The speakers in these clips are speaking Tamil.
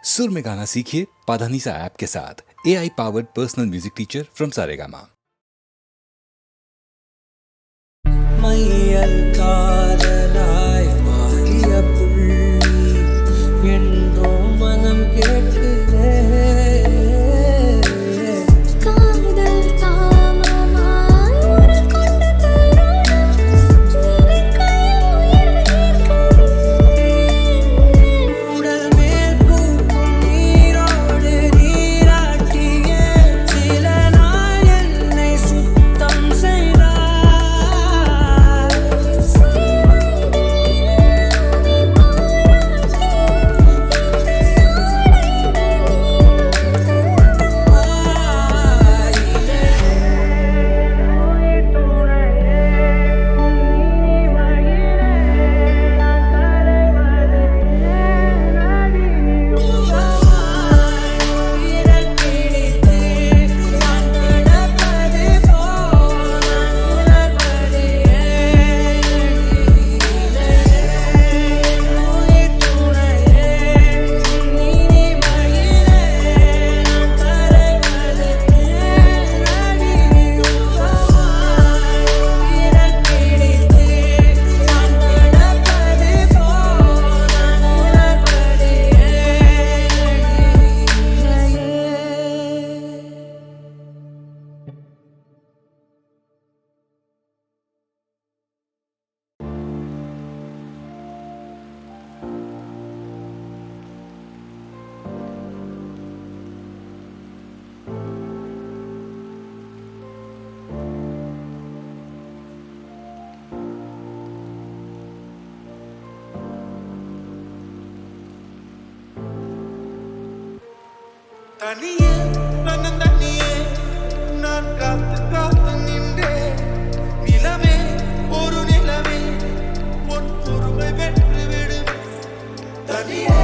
सुर में गाना सीखिए पाधानीसा ऐप के साथ। AI powered personal music teacher from Saregama. மையல் காதலாய் மாறிய புள்ளி என்றோ மனம் கேட்குதே காதல் தாமமாய் உருக்கொண்ட தருணம் நினைக்கையில் உயிர் வேர்க்குதே உடல் மேல் பூக்கும் நீரோடு நீராட்டிய சில நாள் என்னை சுத்தம் செய்தாய் தனியே தனியே நான் காத்து காத்து நின்றேன். நிலவே ஒரு நிலவே உன் பொறுமை வென்று விடுவேன். தனியே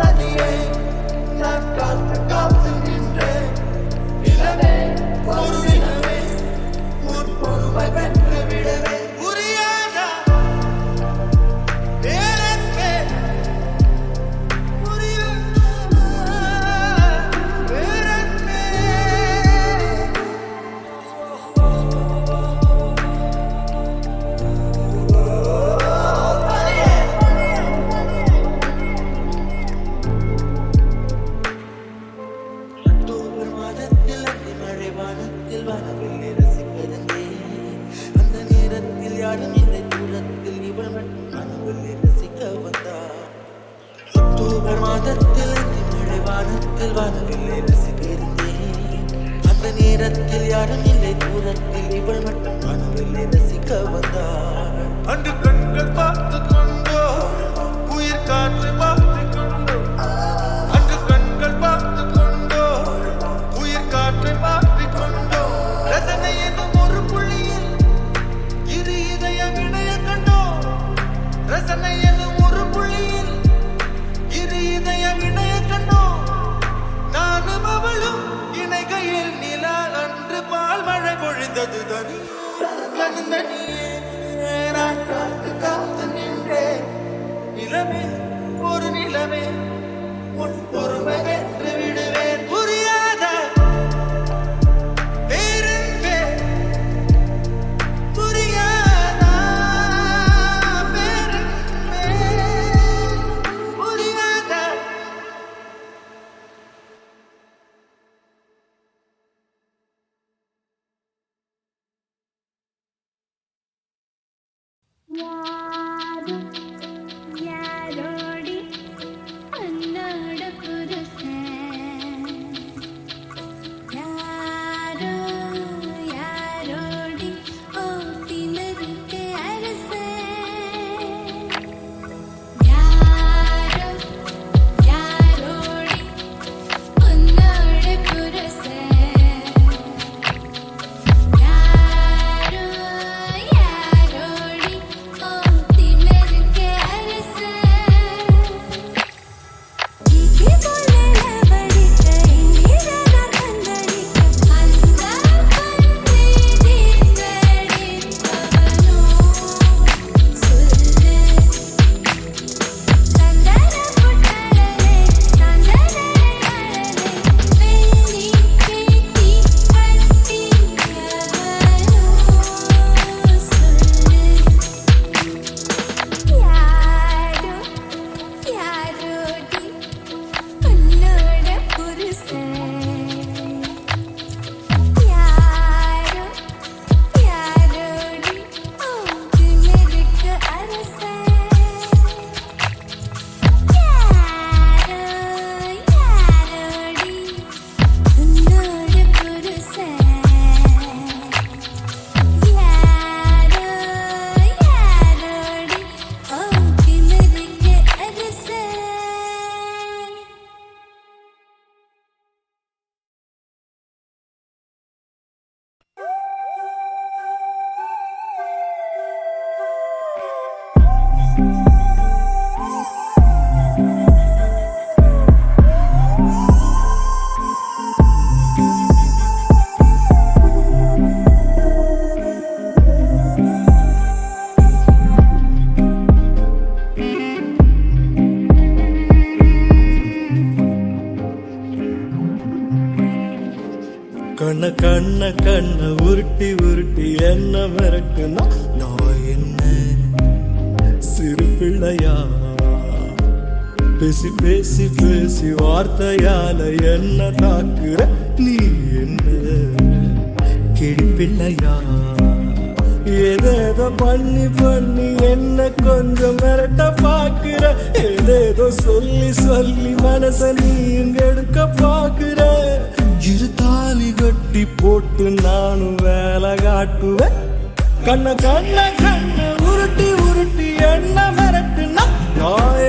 தனியே நான் காத்து காத்து நின்றேன். நிலவே ஒரு நிலவே உன் பொறுமை வென்று விடுவேன். புரியாதா வேறெங்கே அக்டோபர் மாதத்தில் மழை வானத்தில் வானவில்லை ரசிக்கிறேன். அந்த நேரத்தில் யாரும் இல்லை தூரத்தில் இவள் மட்டும் வானவில்லை ரசிக்க வந்தார். அக்டோபர் மாதத்தில் மழை வானத்தில் வானவில்லை ரசிக்கிறேன். அந்த நேரத்தில் யாரும் இல்லை தூரத்தில் இவள் மட்டும் வானவில்லை ரசிக்க வந்தார். அன்று கண்கள் பார்த்து கொண்டோ உயிர் காற்று பார்த்து கொண்டோ அன்று கண்கள் பார்த்து கொண்டோ உயிர் காற்றை பார்த்து கொண்டோ ரசனை என்னும் ஒரு புள்ளியில் இரு இதயம் இணைய கண்டோ. ரசனை என்னும் ஒரு புள்ளியில் இரு இதயம் இணைய கண்டோ. நானும் அவளும் இணைகையில் நிலா அன்று பால் மழை பொழிந்தது. தனியே நான் காத்து காத்து நின்றேன். நிலவே ஒரு நிலவே உன் பொறுமை வென்று விடுவேன். புரியாத வேறெங்கே புரியாதா வேறெங்கே புரியாதா. யாரும் யாரோடி அன்னோட புருஷன் யாரோ யாரோடி ஓட்டினருக்கு அரசன் யாரோ யாரோடி உன்னோட புருஷன் யாரோ யாரோடி ஓட்டினருக்கு கண்ண கண்ண கண்ண உருட்டி உருட்டி என்ன மிரட்டுனா நான் என்ன சிறு பிள்ளையா பேசி பேசி பேசி வார்த்தையால என்ன தாக்குற நீ என்ன கிளி பிள்ளையா ஏதேதோ பண்ணி பண்ணி என்ன கொஞ்சம் மிரட்ட பாக்குற ஏதேதோ சொல்லி சொல்லி மனச நீ இங்க எடுக்க பாக்குற இரு தாலி கட்டி போட்டு நானும் வேலை காட்டுவேன் கண்ண கண்ண கண்ண உருட்டி உருட்டி என்ன மிரட்டுனா நான்